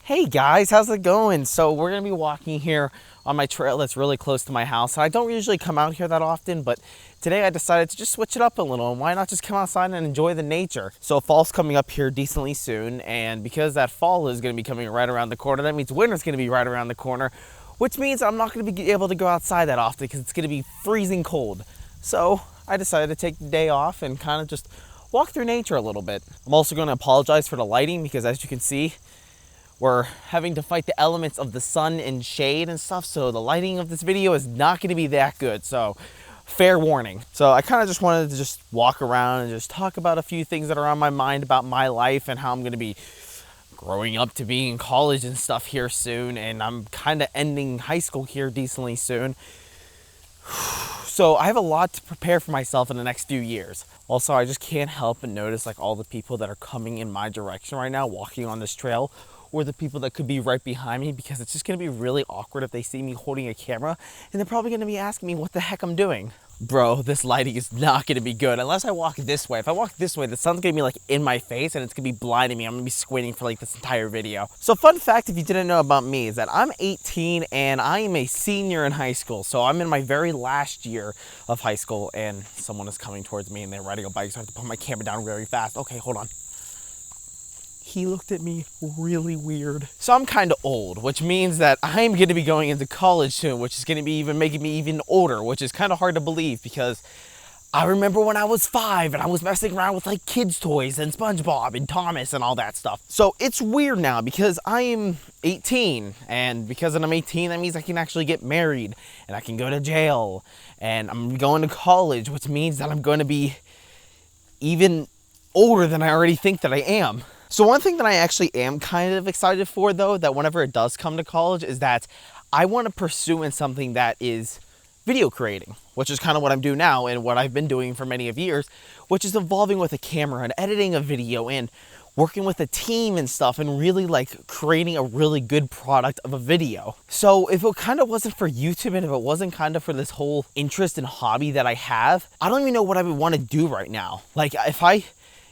Hey guys, how's it going? So we're gonna be walking here on my trail that's really close to my house. I don't usually come out here that often, but today I decided to just switch it up a little, and why not just come outside and enjoy the nature? So fall's coming up here decently soon, and because that fall is gonna be coming right around the corner, that means winter's gonna be right around the corner, which means I'm not gonna be able to go outside that often because it's gonna be freezing cold. So I decided to take the day off and kind of just walk through nature a little bit. I'm also gonna apologize for the lighting because, as you can see, we're having to fight the elements of the sun and shade and stuff, so the lighting of this video is not going to be that good, so fair warning. So I kind of just wanted to just walk around and just talk about a few things that are on my mind about my life and how I'm going to be growing up to be in college and stuff here soon, and I'm kind of ending high school here decently soon. So I have a lot to prepare for myself in the next few years. Also, I just can't help but notice like all the people that are coming in my direction right now, walking on this trail, or the people that could be right behind me, because it's just gonna be really awkward if they see me holding a camera, and they're probably gonna be asking me what the heck I'm doing. Bro, this lighting is not gonna be good unless I walk this way. If I walk this way, the sun's gonna be like in my face and it's gonna be blinding me. I'm gonna be squinting for like this entire video. So fun fact, if you didn't know about me, is that I'm 18 and I am a senior in high school. So I'm in my very last year of high school, and someone is coming towards me and they're riding a bike, so I have to put my camera down very fast. Okay, hold on. He looked at me really weird. So I'm kind of old, which means that I'm going to be going into college soon, which is going to be making me even older, which is kind of hard to believe because I remember when I was 5 and I was messing around with like kids' toys and SpongeBob and Thomas and all that stuff. So it's weird now because I am 18, and because I'm 18, that means I can actually get married and I can go to jail, and I'm going to college, which means that I'm going to be even older than I already think that I am. So one thing that I actually am kind of excited for, though, that whenever it does come to college, is that I want to pursue in something that is video creating, which is kind of what I'm doing now and what I've been doing for many of years, which is involving with a camera and editing a video and working with a team and stuff, and really like creating a really good product of a video. So if it kind of wasn't for YouTube, and if it wasn't kind of for this whole interest and hobby that I have, I don't even know what I would want to do right now. Like, if I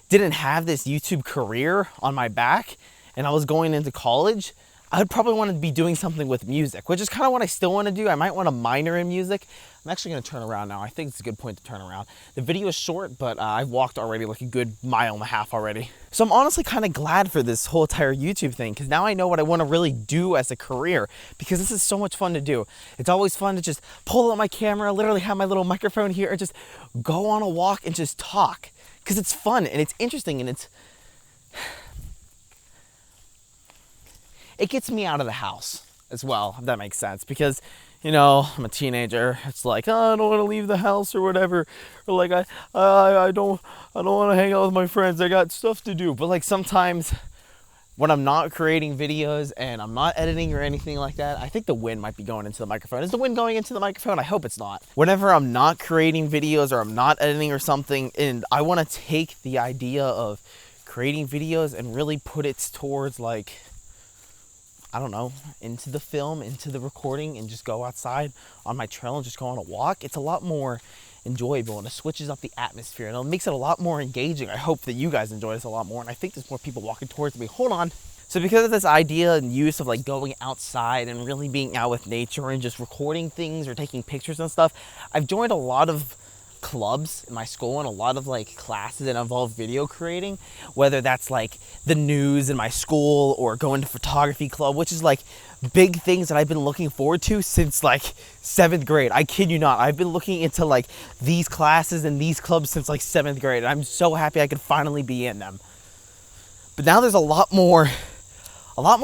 didn't have this YouTube career on my back and I was going into college, I would probably want to be doing something with music, which is kind of what I still want to do. I might want to minor in music. I'm actually going to turn around now. I think it's a good point to turn around. The video is short, but I've walked already like a good 1.5 miles already. So I'm honestly kind of glad for this whole entire YouTube thing, because now I know what I want to really do as a career, because this is so much fun to do. It's always fun to just pull out my camera, literally have my little microphone here, and just go on a walk and just talk. Because it's fun and it's interesting and it gets me out of the house as well, if that makes sense. Because, you know, I'm a teenager. It's like, oh, I don't want to leave the house or whatever. Or like, I don't want to hang out with my friends. I got stuff to do. But like sometimes when I'm not creating videos and I'm not editing or anything like that, I think the wind might be going into the microphone. Is the wind going into the microphone? I hope it's not. Whenever I'm not creating videos or I'm not editing or something, and I want to take the idea of creating videos and really put it towards, like, I don't know, into the film, into the recording, and just go outside on my trail and just go on a walk, it's a lot more enjoyable, and it switches up the atmosphere and it makes it a lot more engaging. I hope that you guys enjoy this a lot more, and I think there's more people walking towards me. Hold on. So because of this idea and use of like going outside and really being out with nature and just recording things or taking pictures and stuff, I've joined a lot of clubs in my school and a lot of like classes that involve video creating, whether that's like the news in my school or going to photography club, which is like big things that I've been looking forward to since like 7th grade. I kid you not. I've been looking into like these classes and these clubs since like 7th grade, and I'm so happy I could finally be in them. But now there's a lot more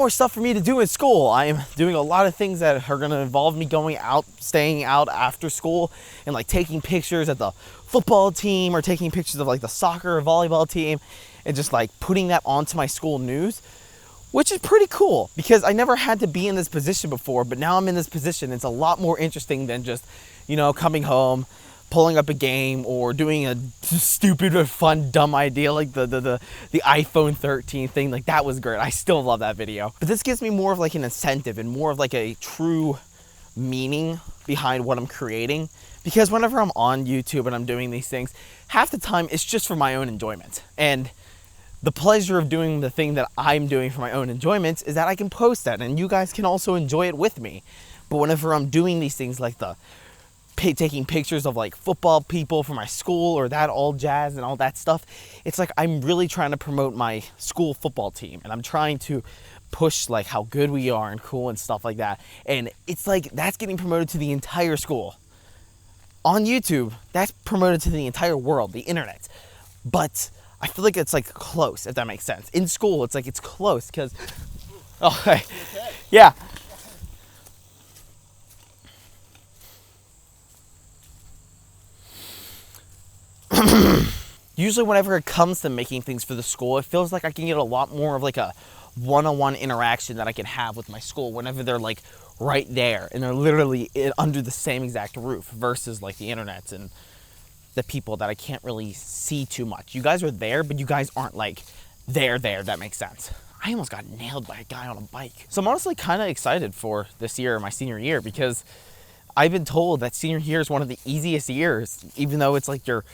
stuff for me to do in school. I am doing a lot of things that are going to involve me going out, staying out after school, and like taking pictures of the football team or taking pictures of like the soccer or volleyball team, and just like putting that onto my school news, which is pretty cool because I never had to be in this position before, but now I'm in this position. It's a lot more interesting than just, you know, coming home, pulling up a game, or doing a stupid or fun dumb idea like the iPhone 13 thing. Like, that was great. I still love that video. But this gives me more of like an incentive and more of like a true meaning behind what I'm creating, because whenever I'm on YouTube and I'm doing these things, half the time it's just for my own enjoyment. And the pleasure of doing the thing that I'm doing for my own enjoyment is that I can post that and you guys can also enjoy it with me. But whenever I'm doing these things like taking pictures of like football people for my school or that all jazz and all that stuff, it's like I'm really trying to promote my school football team and I'm trying to push like how good we are and cool and stuff like that. And it's like that's getting promoted to the entire school. On YouTube, that's promoted to the entire world, the internet. But I feel like it's like close, if that makes sense. In school, it's like it's close because, okay, yeah. Usually whenever it comes to making things for the school, it feels like I can get a lot more of like a one-on-one interaction that I can have with my school whenever they're like right there and they're literally under the same exact roof versus like the internet and the people that I can't really see too much. You guys are there, but you guys aren't like there, that makes sense. I almost got nailed by a guy on a bike. So I'm honestly kind of excited for this year, my senior year, because I've been told that senior year is one of the easiest years, even though it's like your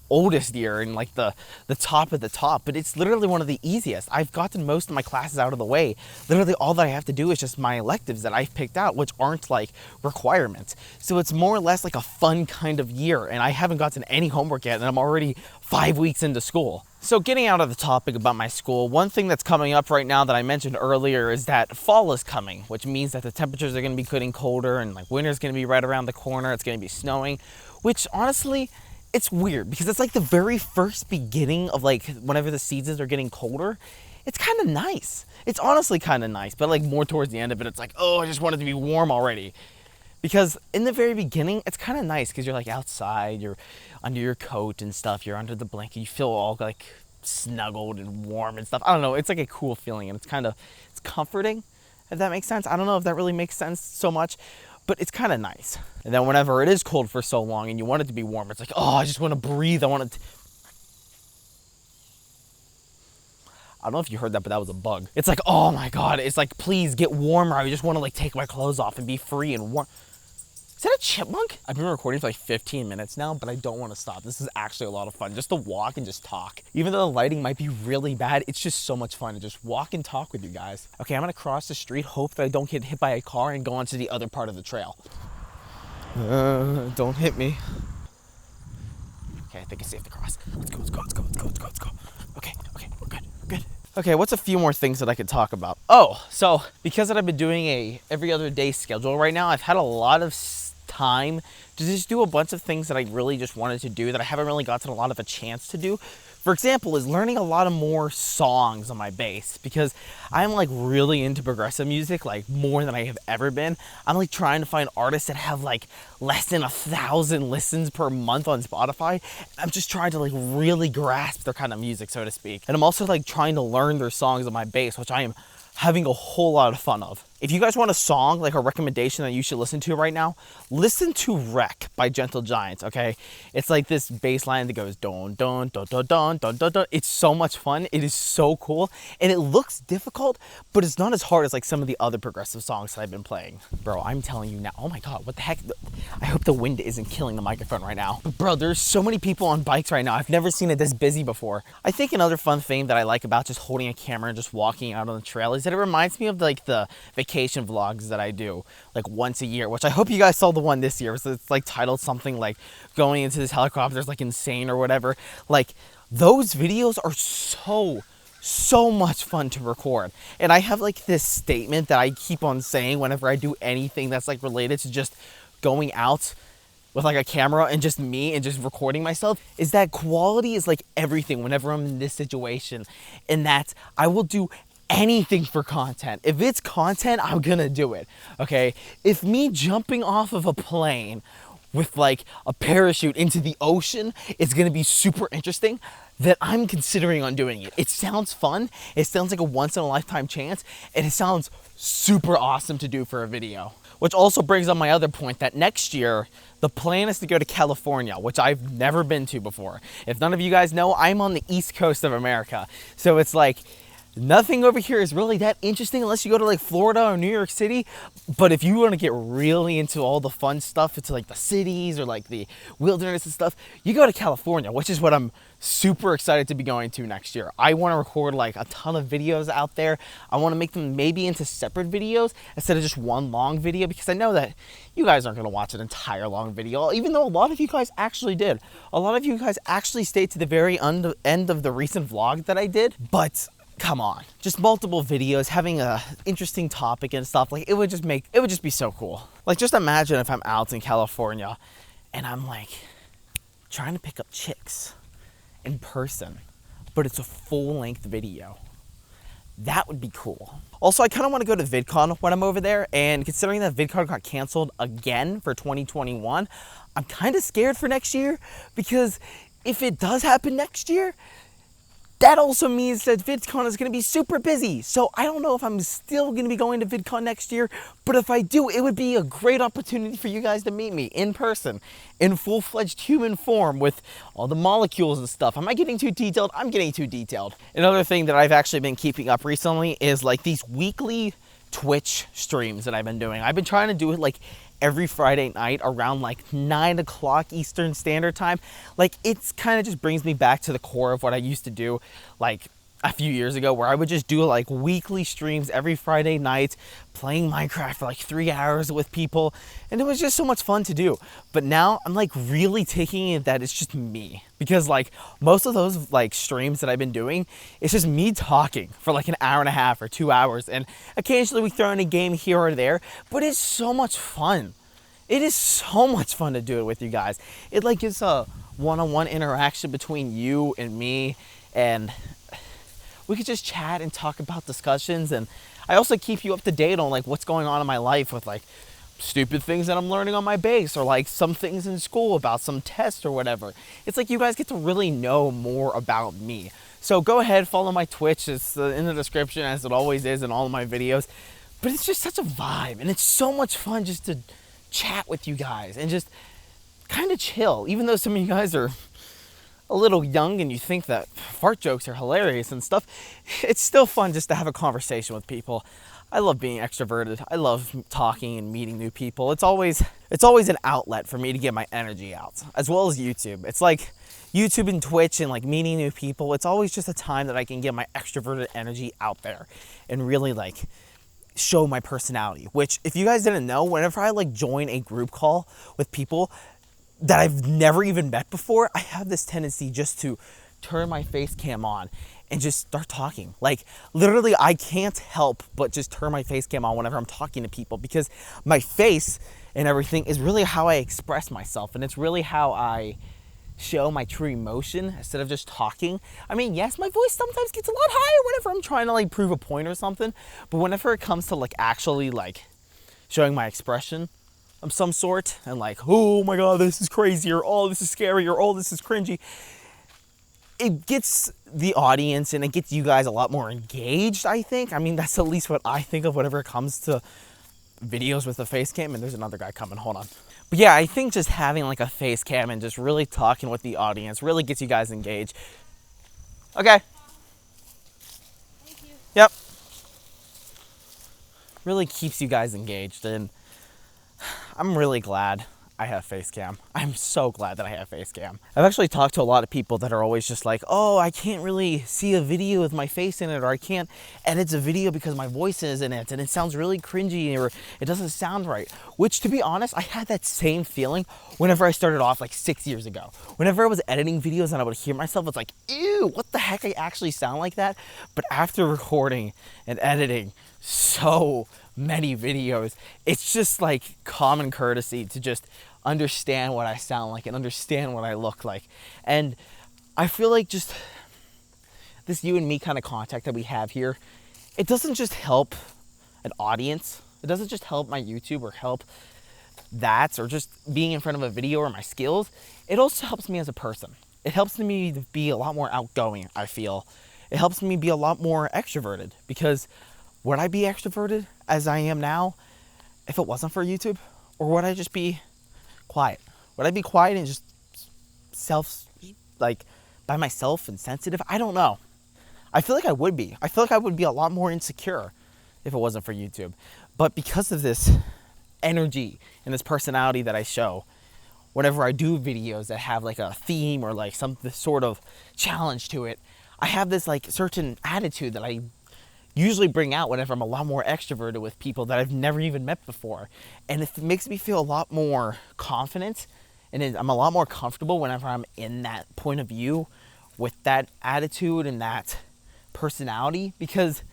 oldest year and like the top of the top, but it's literally one of the easiest. I've gotten most of my classes out of the way. Literally all that I have to do is just my electives that I've picked out, which aren't like requirements. So it's more or less like a fun kind of year, and I haven't gotten any homework yet and I'm already 5 weeks into school. So getting out of the topic about my school, one thing that's coming up right now that I mentioned earlier is that fall is coming, which means that the temperatures are going to be getting colder and like winter's going to be right around the corner. It's going to be snowing, which honestly, it's weird because it's like the very first beginning of like whenever the seasons are getting colder. It's kind of nice. It's honestly kind of nice, but like more towards the end of it, it's like, oh, I just want it to be warm already. Because in the very beginning, it's kind of nice because you're like outside, you're under your coat and stuff, you're under the blanket, you feel all like snuggled and warm and stuff. I don't know, it's like a cool feeling and it's comforting, if that makes sense. I don't know if that really makes sense so much, but it's kind of nice. And then whenever it is cold for so long and you want it to be warm, it's like, oh, I just want to breathe. I want to. I don't know if you heard that, but that was a bug. It's like, oh my God. It's like, please get warmer. I just want to like take my clothes off and be free and warm. Is that a chipmunk? I've been recording for like 15 minutes now, but I don't want to stop. This is actually a lot of fun just to walk and just talk. Even though the lighting might be really bad, it's just so much fun to just walk and talk with you guys. Okay, I'm gonna cross the street, hope that I don't get hit by a car and go onto the other part of the trail. Don't hit me. Okay, I think it's safe to cross. Let's go. Okay, we're good. Okay, what's a few more things that I could talk about? Oh, so because I've been doing a every other day schedule right now, I've had a lot of time to just do a bunch of things that I really just wanted to do that I haven't really gotten a lot of a chance to do. For example, is learning a lot of more songs on my bass because I'm like really into progressive music, like more than I have ever been. I'm like trying to find artists that have like less than 1,000 listens per month on Spotify. I'm just trying to like really grasp their kind of music, so to speak. And I'm also like trying to learn their songs on my bass, which I am having a whole lot of fun of. If you guys want a song, like a recommendation that you should listen to right now, listen to Wreck by Gentle Giants, okay? It's like this bass line that goes don, don, don, don, don, don, don, don. It's so much fun. It is so cool. And it looks difficult, but it's not as hard as like some of the other progressive songs that I've been playing. Bro, I'm telling you now, oh my God, what the heck? I hope the wind isn't killing the microphone right now. But bro, there's so many people on bikes right now. I've never seen it this busy before. I think another fun thing that I like about just holding a camera and just walking out on the trail is that it reminds me of like the vacation vlogs that I do like once a year, which I hope you guys saw the one this year. So it's like titled something like going into this helicopter is like insane or whatever. Like those videos are so much fun to record. And I have like this statement that I keep on saying whenever I do anything that's like related to just going out with like a camera and just me and just recording myself, is that quality is like everything whenever I'm in this situation, and that I will do anything for content. If it's content, I'm gonna do it, okay? If me jumping off of a plane with like a parachute into the ocean is gonna be super interesting, then I'm considering on doing it. It sounds fun, it sounds like a once in a lifetime chance, and it sounds super awesome to do for a video. Which also brings up my other point that next year, the plan is to go to California, which I've never been to before. If none of you guys know, I'm on the East Coast of America. So it's like, Nothing over here is really that interesting unless you go to like Florida or New York City. But if you want to get really into all the fun stuff, into like the cities or like the wilderness and stuff, you go to California, which is what I'm super excited to be going to next year. I want to record like a ton of videos out there. I want to make them maybe into separate videos instead of just one long video, because I know that you guys aren't going to watch an entire long video, even though a lot of you guys actually did. A lot of you guys actually stayed to the very end of the recent vlog that I did. But come on, just multiple videos, having a interesting topic and stuff, like it would just be so cool. Like, just imagine if I'm out in California and I'm like trying to pick up chicks in person, but it's a full-length video. That would be cool. Also, I kind of want to go to VidCon when I'm over there, and considering that VidCon got canceled again for 2021, I'm kind of scared for next year, because if it does happen next year, that also means that VidCon is going to be super busy. So I don't know if I'm still going to be going to VidCon next year, but if I do, it would be a great opportunity for you guys to meet me in person, in full-fledged human form with all the molecules and stuff. Am I getting too detailed? I'm getting too detailed. Another thing that I've actually been keeping up recently is like these weekly Twitch streams that I've been doing. I've been trying to do it like every Friday night around like 9 o'clock Eastern Standard Time. Like, it's kind of just brings me back to the core of what I used to do like a few years ago, where I would just do like weekly streams every Friday night, playing Minecraft for like 3 hours with people, and it was just so much fun to do. But now I'm like really taking it that it's just me, because like most of those like streams that I've been doing, it's just me talking for like an hour and a half or 2 hours, and occasionally we throw in a game here or there, but it's so much fun. It is so much fun to do it with you guys. It like gives a one-on-one interaction between you and me, and we could just chat and talk about discussions. And I also keep you up to date on like what's going on in my life, with like stupid things that I'm learning on my base, or like some things in school about some test or whatever. It's like you guys get to really know more about me. So go ahead, follow my Twitch. It's in the description, as it always is in all of my videos. But it's just such a vibe, and it's so much fun just to chat with you guys and just kind of chill. Even though some of you guys are a little young and you think that fart jokes are hilarious and stuff, it's still fun just to have a conversation with people. I love being extroverted. I love talking and meeting new people. It's always an outlet for me to get my energy out, as well as YouTube. It's like YouTube and Twitch and like meeting new people. It's always just a time that I can get my extroverted energy out there and really like show my personality. Which, if you guys didn't know, whenever I like join a group call with people that I've never even met before, I have this tendency just to turn my face cam on and just start talking. Like, literally, I can't help but just turn my face cam on whenever I'm talking to people, because my face and everything is really how I express myself, and it's really how I show my true emotion instead of just talking. I mean, yes, my voice sometimes gets a lot higher whenever I'm trying to like prove a point or something, but whenever it comes to like actually like showing my expression of some sort, and like, oh my god, this is crazy, or oh, this is scary, or oh, this is cringy, it gets the audience and it gets you guys a lot more engaged, I think. I mean, that's at least what I think of whenever it comes to videos with a face cam. And there's another guy coming, hold on. But yeah, I think just having like a face cam and just really talking with the audience really gets you guys engaged. Okay. Thank you. Yep. Really keeps you guys engaged, and I'm really glad I have face cam. I'm so glad that I have face cam. I've actually talked to a lot of people that are always just like, oh, I can't really see a video with my face in it, or I can't edit a video because my voice is in it and it sounds really cringy, or it doesn't sound right. Which, to be honest, I had that same feeling whenever I started off like 6 years ago. Whenever I was editing videos and I would hear myself, it's like, ew, what the heck, I actually sound like that? But after recording and editing so many videos, it's just like common courtesy to just understand what I sound like and understand what I look like. And I feel like just this you and me kind of contact that we have here, it doesn't just help an audience, it doesn't just help my YouTube or help that, or just being in front of a video or my skills, it also helps me as a person. It helps me to be a lot more outgoing, I feel. It helps me be a lot more extroverted, because would I be extroverted as I am now if it wasn't for YouTube? Or would I just be quiet? Would I be quiet and just by myself and sensitive? I don't know. I feel like I would be. I feel like I would be a lot more insecure if it wasn't for YouTube. But because of this energy and this personality that I show, whenever I do videos that have like a theme or like some sort of challenge to it, I have this like certain attitude that I usually bring out whenever I'm a lot more extroverted with people that I've never even met before. And it makes me feel a lot more confident, and I'm a lot more comfortable whenever I'm in that point of view with that attitude and that personality, because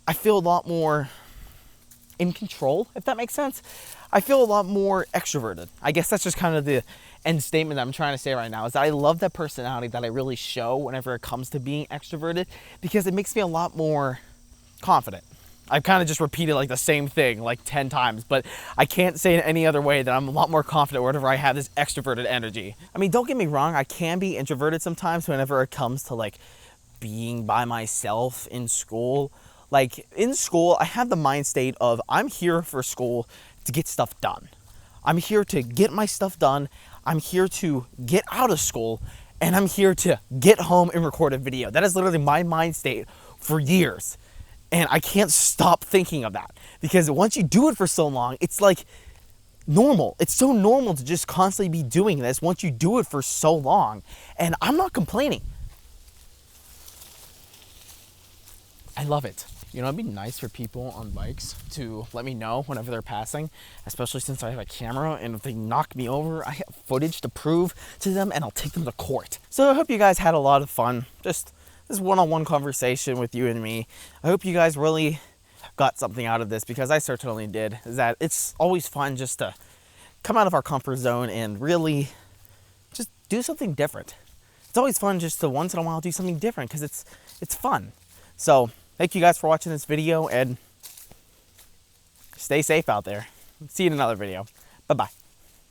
I feel a lot more in control, if that makes sense. I feel a lot more extroverted. I guess that's just kind of the end statement that I'm trying to say right now, is that I love that personality that I really show whenever it comes to being extroverted, because it makes me a lot more confident. I've kind of just repeated like the same thing like 10 times, but I can't say it any other way that I'm a lot more confident whenever I have this extroverted energy. I mean, don't get me wrong, I can be introverted sometimes whenever it comes to like being by myself in school. Like in school, I have the mind state of I'm here for school to get stuff done. I'm here to get my stuff done. I'm here to get out of school, and I'm here to get home and record a video. That is literally my mind state for years. And I can't stop thinking of that, because once you do it for so long, it's like normal. It's so normal to just constantly be doing this once you do it for so long. And I'm not complaining. I love it. You know, it'd be nice for people on bikes to let me know whenever they're passing, especially since I have a camera, and if they knock me over, I have footage to prove to them, and I'll take them to court. So I hope you guys had a lot of fun. Just this one-on-one conversation with you and me. I hope you guys really got something out of this, because I certainly did. Is that it's always fun just to come out of our comfort zone and really just do something different. It's always fun just to once in a while do something different, because it's fun. So thank you guys for watching this video, and stay safe out there. See you in another video. Bye-bye.